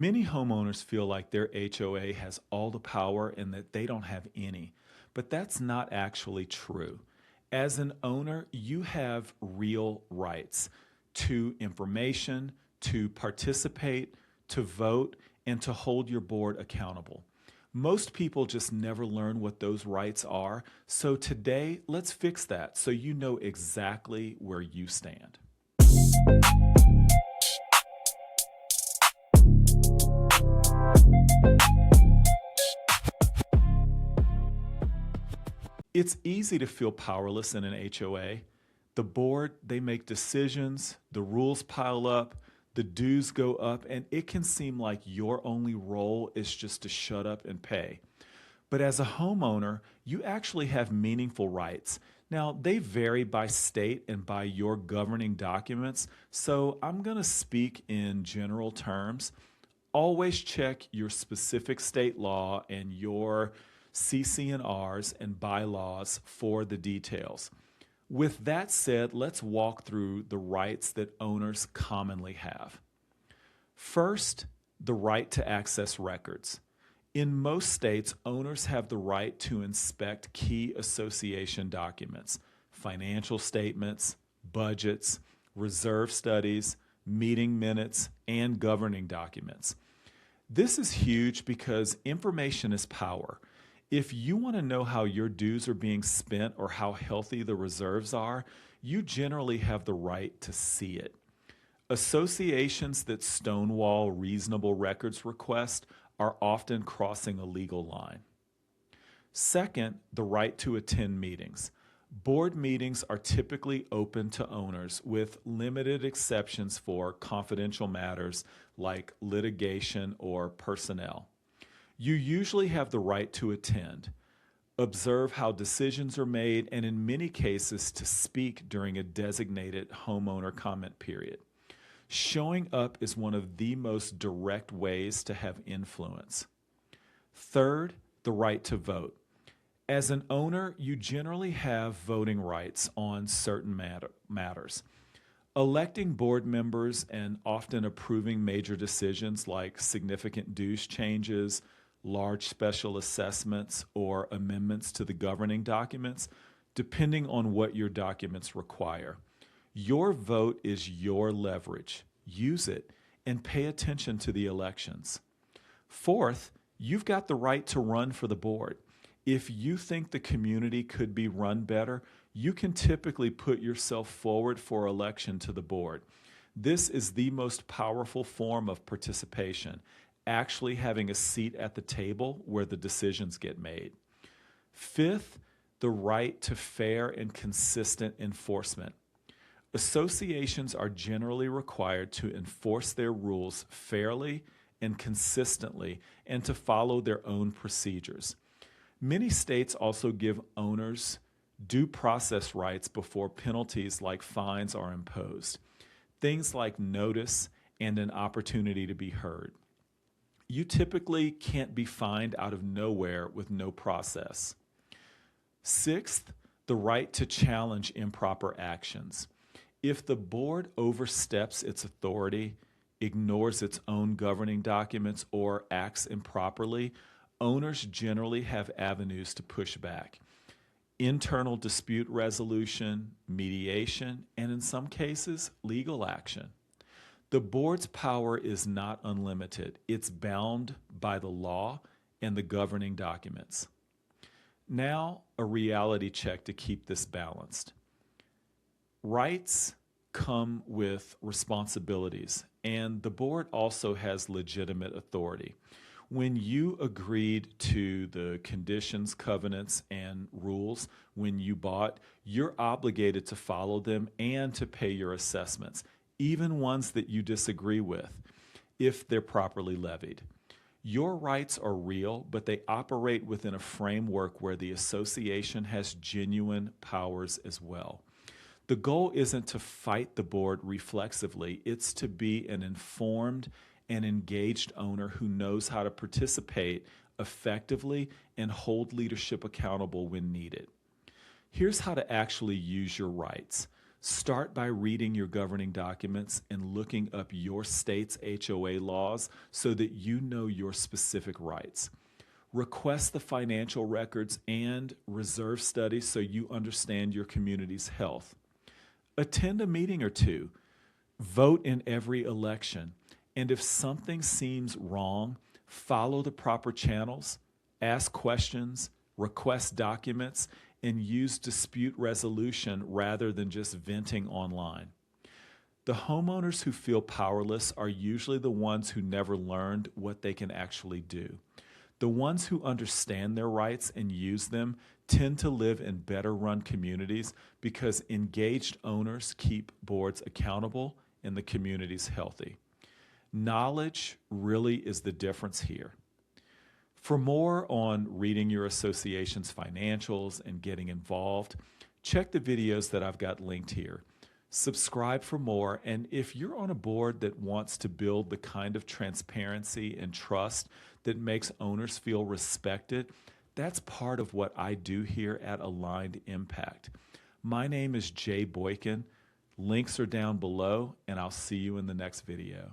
Many homeowners feel like their HOA has all the power and that they don't have any, but that's not actually true. As an owner, you have real rights to information, to participate, to vote, and to hold your board accountable. Most people just never learn what those rights are, so today let's fix that so you know exactly where you stand. It's easy to feel powerless in an HOA. The board, they make decisions, the rules pile up, the dues go up, and it can seem like your only role is just to shut up and pay. But as a homeowner, you actually have meaningful rights. Now, they vary by state and by your governing documents, so I'm going to speak in general terms. Always check your specific state law and your CC&Rs and bylaws for the details. With that said, let's walk through the rights that owners commonly have. First, the right to access records. In most states, owners have the right to inspect key association documents, financial statements, budgets, reserve studies, meeting minutes, and governing documents. This is huge because information is power. If you want to know how your dues are being spent or how healthy the reserves are, you generally have the right to see it. Associations that stonewall reasonable records requests are often crossing a legal line. Second, the right to attend meetings. Board meetings are typically open to owners with limited exceptions for confidential matters like litigation or personnel. You usually have the right to attend, observe how decisions are made, and in many cases to speak during a designated homeowner comment period. Showing up is one of the most direct ways to have influence. Third, the right to vote. As an owner, you generally have voting rights on certain matters. Electing board members and often approving major decisions like significant dues changes, large special assessments, or amendments to the governing documents, depending on what your documents require. Your vote is your leverage. Use it and pay attention to the elections. Fourth, you've got the right to run for the board. If you think the community could be run better, you can typically put yourself forward for election to the board. This is the most powerful form of participation, actually having a seat at the table where the decisions get made. Fifth, the right to fair and consistent enforcement. Associations are generally required to enforce their rules fairly and consistently and to follow their own procedures. Many states also give owners due process rights before penalties like fines are imposed. Things like notice and an opportunity to be heard. You typically can't be fined out of nowhere with no process. Sixth, the right to challenge improper actions. If the board oversteps its authority, ignores its own governing documents, or acts improperly, owners generally have avenues to push back. Internal dispute resolution, mediation, and in some cases, legal action. The board's power is not unlimited. It's bound by the law and the governing documents. Now, a reality check to keep this balanced. Rights come with responsibilities, and the board also has legitimate authority. When you agreed to the conditions, covenants, and rules when you bought, you're obligated to follow them and to pay your assessments, even ones that you disagree with, if they're properly levied. Your rights are real, but they operate within a framework where the association has genuine powers as well. The goal isn't to fight the board reflexively, it's to be an informed and engaged owner who knows how to participate effectively and hold leadership accountable when needed. Here's how to actually use your rights. Start by reading your governing documents and looking up your state's HOA laws so that you know your specific rights. Request the financial records and reserve studies so you understand your community's health. Attend a meeting or two. Vote in every election. And if something seems wrong, follow the proper channels, ask questions, request documents, and use dispute resolution rather than just venting online. The homeowners who feel powerless are usually the ones who never learned what they can actually do. The ones who understand their rights and use them tend to live in better run communities because engaged owners keep boards accountable and the communities healthy. Knowledge really is the difference here. For more on reading your association's financials and getting involved, check the videos that I've got linked here. Subscribe for more, and if you're on a board that wants to build the kind of transparency and trust that makes owners feel respected, that's part of what I do here at Aligned Impact. My name is Jay Boykin. Links are down below, and I'll see you in the next video.